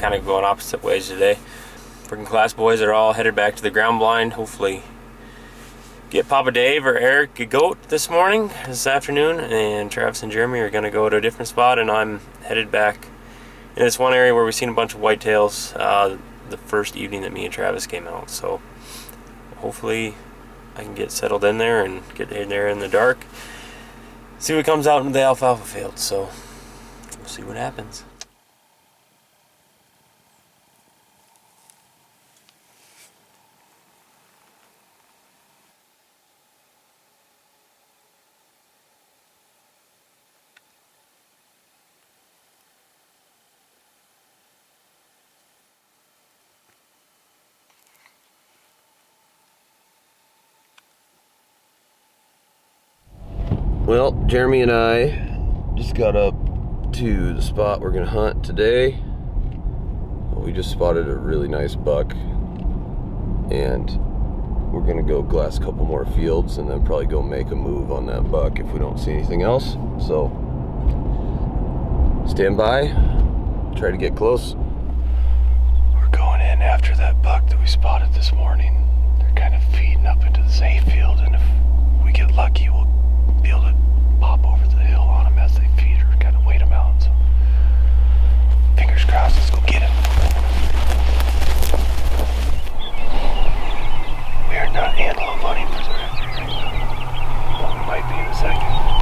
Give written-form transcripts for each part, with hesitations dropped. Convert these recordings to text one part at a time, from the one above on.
kind of going opposite ways today. Working Class boys are all headed back to the ground blind. Hopefully get Papa Dave or Eric a goat this afternoon, and Travis and Jeremy are going to go to a different spot, and I'm headed back in this one area where we've seen a bunch of whitetails the first evening that me and Travis came out. So hopefully I can get settled in there and get in there in the dark, see what comes out in the alfalfa field. So we'll see what happens. Well, Jeremy and I just got up to the spot we're gonna hunt today. We just spotted a really nice buck, and we're gonna go glass a couple more fields and then probably go make a move on that buck if we don't see anything else. So stand by, try to get close. We're going in after that buck that we spotted this morning. They're kind of feeding up into this hayfield, and if we get lucky, we'll be able to pop over the hill on them as they feed, or kind of wait them out. So fingers crossed, let's go get him. We are not antelope hunting for the right now, but we might be in a second.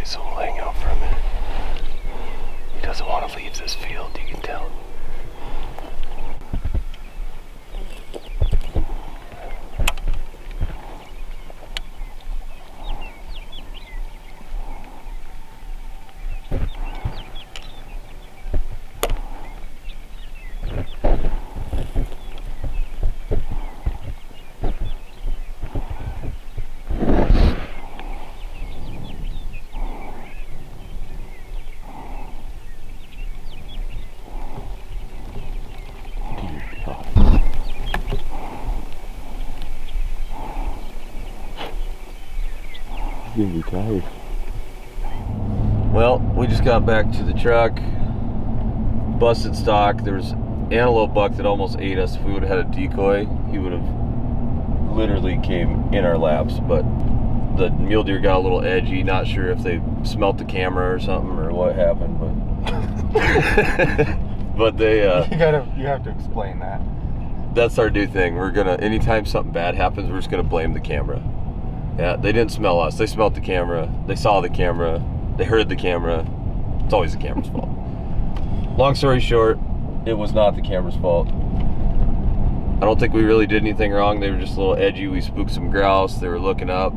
So we'll hang out for a minute. He doesn't want to leave this field, you can tell. He's gonna be tired. Well, we just got back to the truck, busted stock. There was antelope buck that almost ate us. If we would have had a decoy, he would have literally came in our laps, but the mule deer got a little edgy. Not sure if they smelt the camera or something or what happened, but but they you have to explain that. That's our new thing. We're gonna, anytime something bad happens, we're just gonna blame the camera. Yeah, they didn't smell us. They smelled the camera. They saw the camera. They heard the camera. It's always the camera's fault. Long story short, it was not the camera's fault. I don't think we really did anything wrong. They were just a little edgy. We spooked some grouse. They were looking up.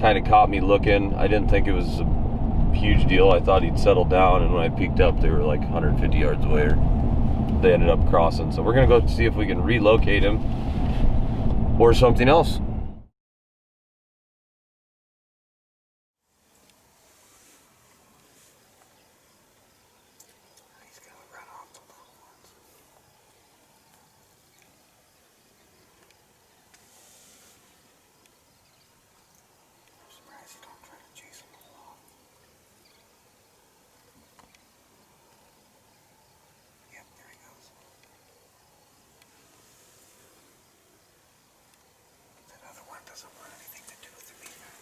Kind of caught me looking. I didn't think it was a huge deal. I thought he'd settled down, and when I peeked up, they were like 150 yards away. They ended up crossing. So we're gonna go see if we can relocate him or something else. He's gonna run off the little ones. I'm surprised you don't try to chase him along. Yep, there he goes. That other one doesn't want anything to do with him either.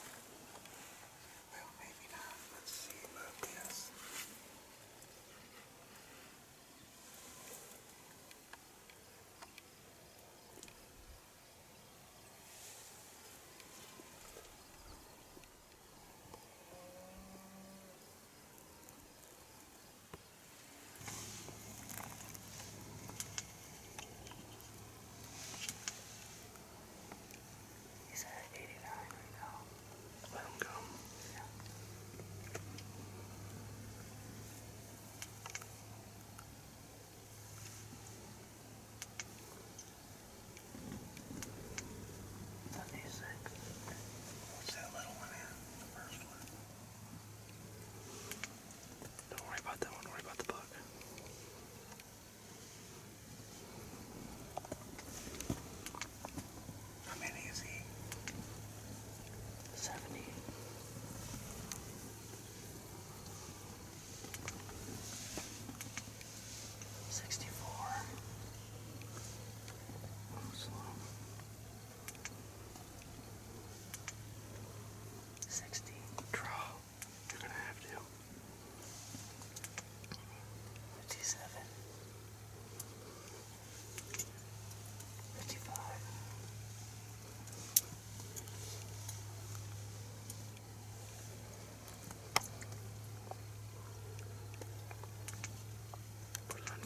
Well, maybe not. Let's see. Look, yes. He's at 89 right now. Let him go. Yeah. What's that little one at? The first one. Don't worry about that one. Worry about the buck. How many is he? 70. 64. Oh, slow. 60. Draw. You're gonna have to. 57. 55.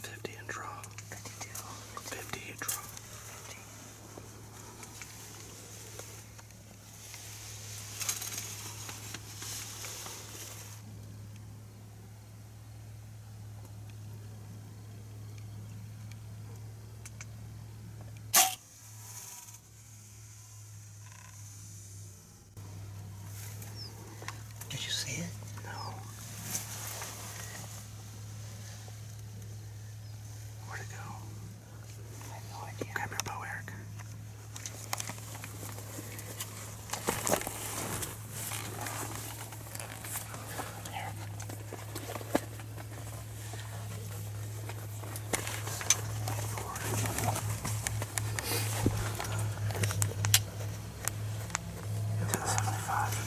50 and draw. 52. 50 and draw. 50. Did you see it? No. Where'd it go? I have no idea. Grab your bow, Eric. Here. Into the 75.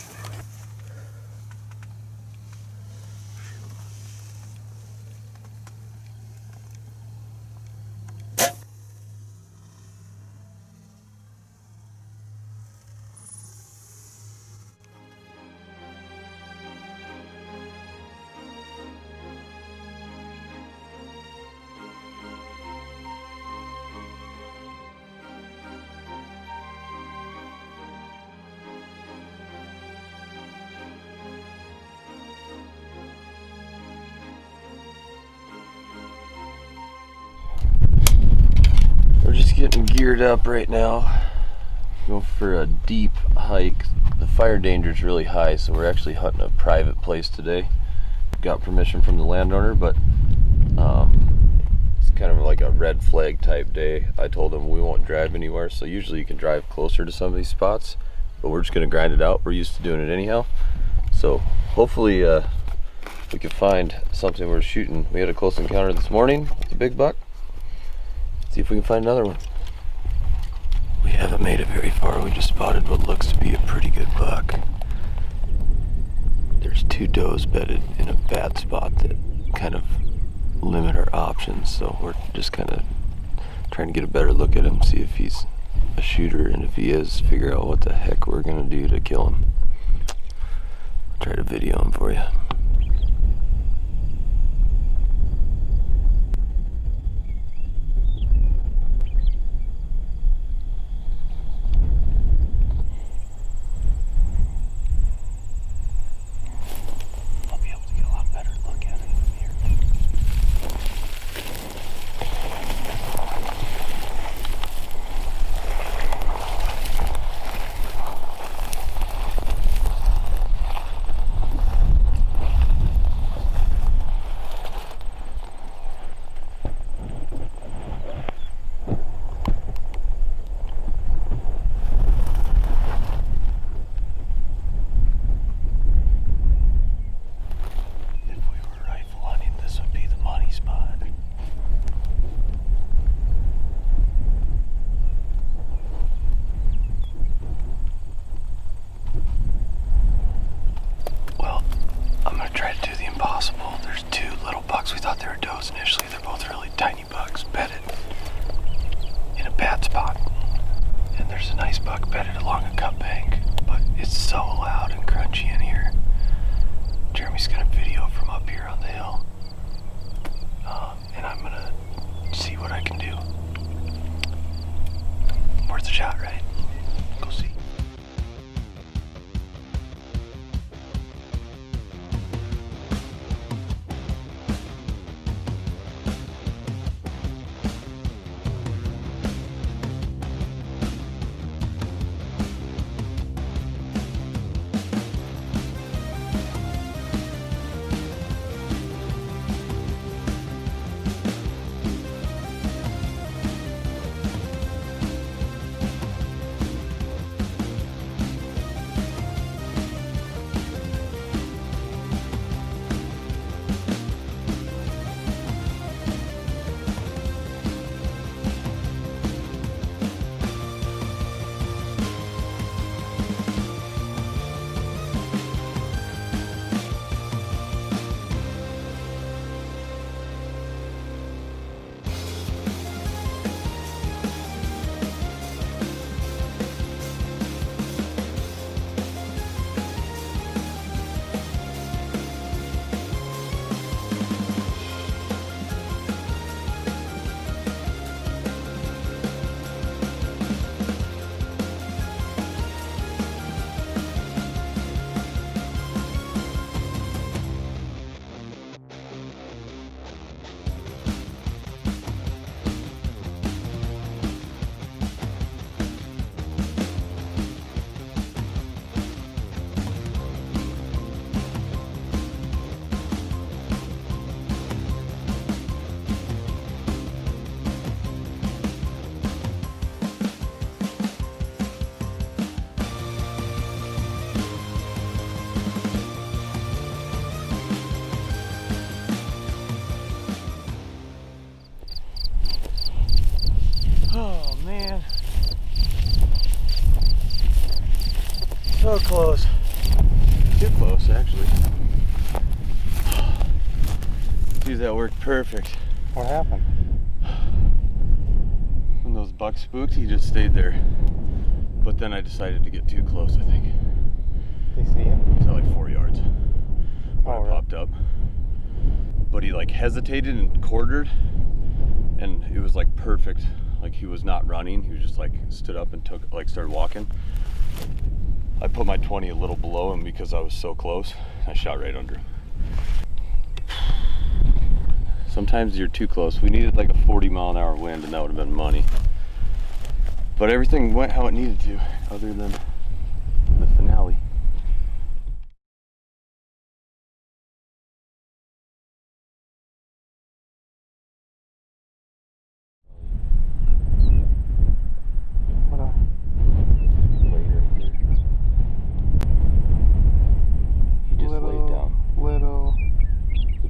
We're just getting geared up right now. Go for a deep hike. The fire danger is really high, so we're actually hunting a private place today. Got permission from the landowner, but it's kind of like a red flag type day. I told him we won't drive anywhere, so usually you can drive closer to some of these spots, but we're just gonna grind it out. We're used to doing it anyhow. So hopefully we can find something worth shooting. We had a close encounter this morning with a big buck. See if we can find another one. We haven't made it very far. We just spotted what looks to be a pretty good buck. There's 2 does bedded in a bad spot that kind of limit our options, so we're just kind of trying to get a better look at him, see if he's a shooter, and if he is, figure out what the heck we're gonna do to kill him. I'll try to video him for you. So close. Too close, actually. Geez, that worked perfect. What happened? When those bucks spooked, he just stayed there. But then I decided to get too close, I think. They see you? He's at like 4 yards when I really? popped up. But he like hesitated and quartered, and it was like perfect. Like he was not running, he was just like stood up and took, like started walking. I put my 20 a little below him because I was so close. I shot right under him. Sometimes you're too close. We needed like a 40-mile-an-hour wind and that would have been money. But everything went how it needed to, other than the finale.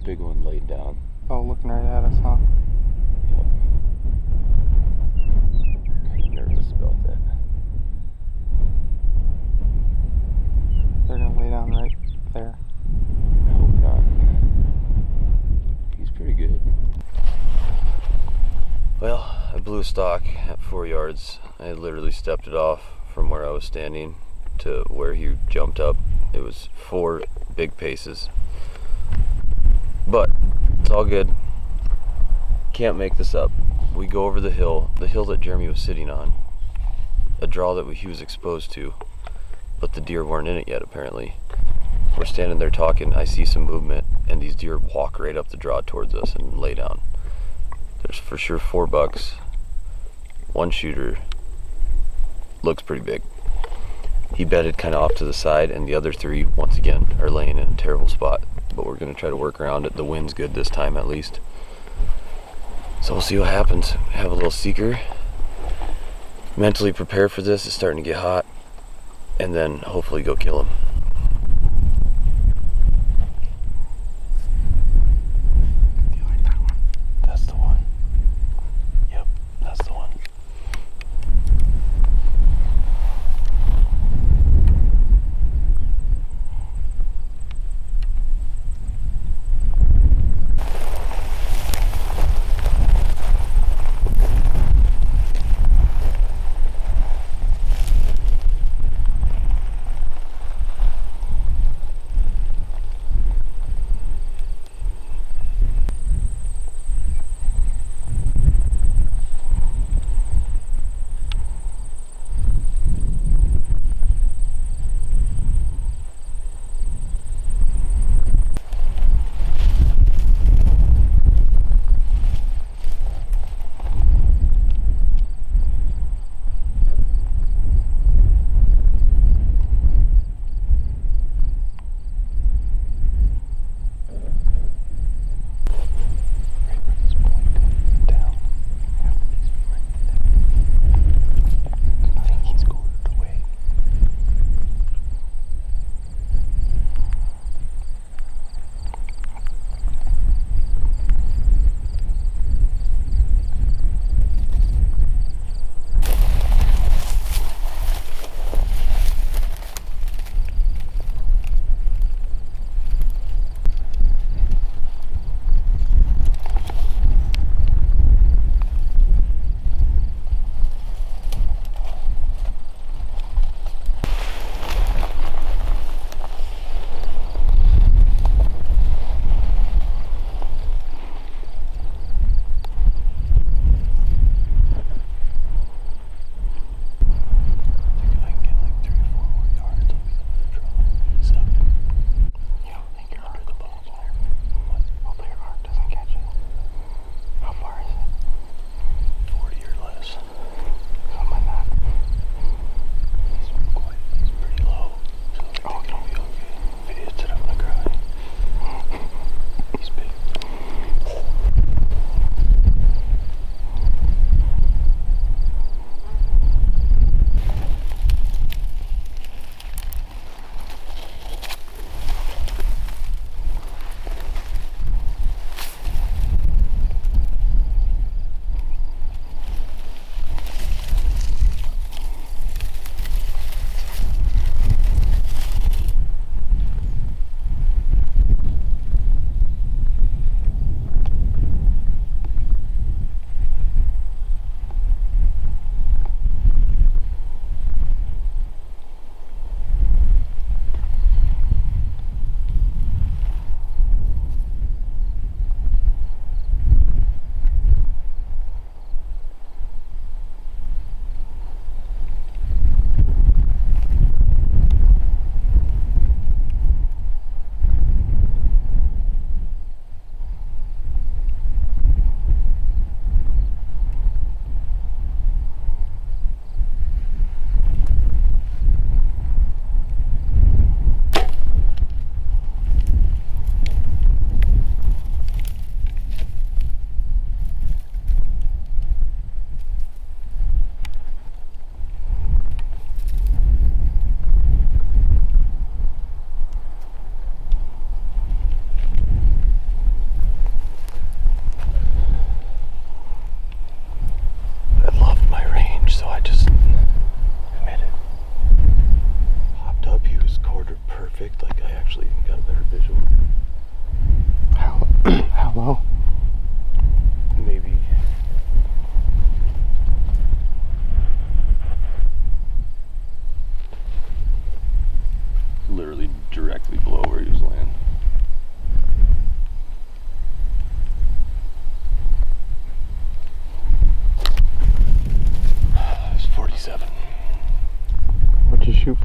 Big one laid down. Oh, looking right at us, huh? Yep. Kind of nervous about that. blew a stalk at 4 yards. I literally stepped it off from where I was standing to where he jumped up. It was 4 big paces. But it's all good. Can't make this up. We go over the hill that Jeremy was sitting on, a draw that he was exposed to, but the deer weren't in it yet apparently. We're standing there talking, I see some movement, and these deer walk right up the draw towards us and lay down. There's for sure 4 bucks, 1 shooter, looks pretty big. He bedded kind of off to the side, and the other 3, once again, are laying in a terrible spot, but we're going to try to work around it. The wind's good this time at least. So we'll see what happens. Have a little seeker. Mentally prepare for this. It's starting to get hot. And then hopefully go kill him. Do you like that one? That's the one. Yep, that's the one.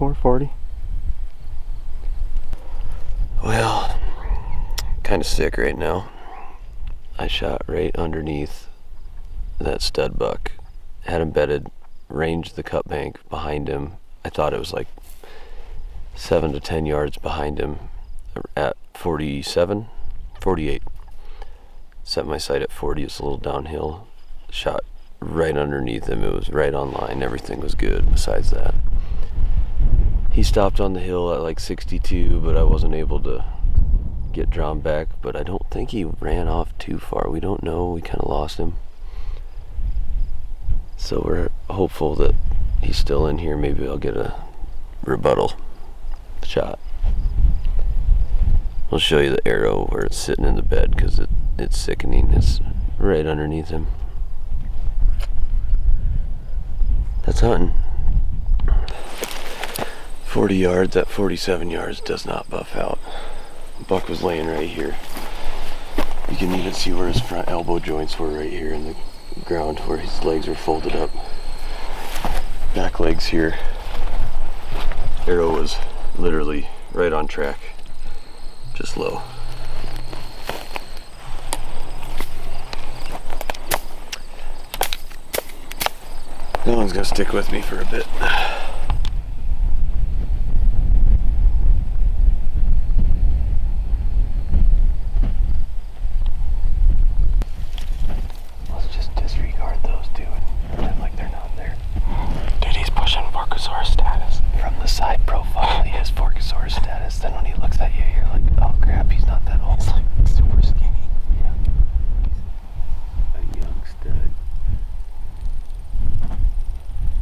440. Well, kind of sick right now. I shot right underneath that stud buck. Had him bedded, ranged the cut bank behind him. I thought it was like 7 to 10 yards behind him at 47, 48. Set my sight at 40. It's a little downhill. Shot right underneath him. It was right on line. Everything was good besides that. He stopped on the hill at like 62, but I wasn't able to get drawn back. But I don't think he ran off too far. We don't know. We kind of lost him. So we're hopeful that he's still in here. Maybe I'll get a rebuttal shot. I'll show you the arrow where it's sitting in the bed because it's sickening. It's right underneath him. That's hunting. 40 yards at 47 yards does not buff out. Buck was laying right here. You can even see where his front elbow joints were right here in the ground where his legs are folded up. Back legs here. Arrow was literally right on track, just low. That one's gonna stick with me for a bit. Let's just disregard those two and pretend like they're not there. Dude, he's pushing Forcosaurus status. From the side profile, he has Forcosaurus status. Then when he looks at you, you're like, oh crap, he's not that old. He's like super skinny. Yeah. A young stud.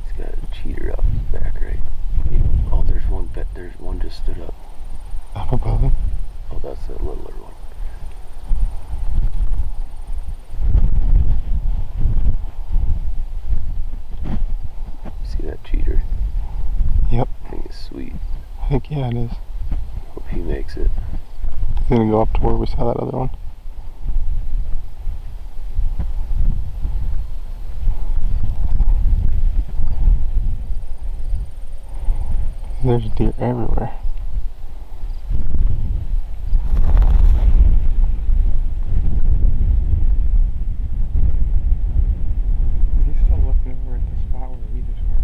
He's got a cheater up his back, right? Oh, there's one just stood up. Up above him. Oh, that's that littler one. See that cheater? Yep. I think it's sweet. I think, yeah, it is. Hope he makes it. He's gonna go up to where we saw that other one. There's deer everywhere. He's still looking over at the spot where we just were.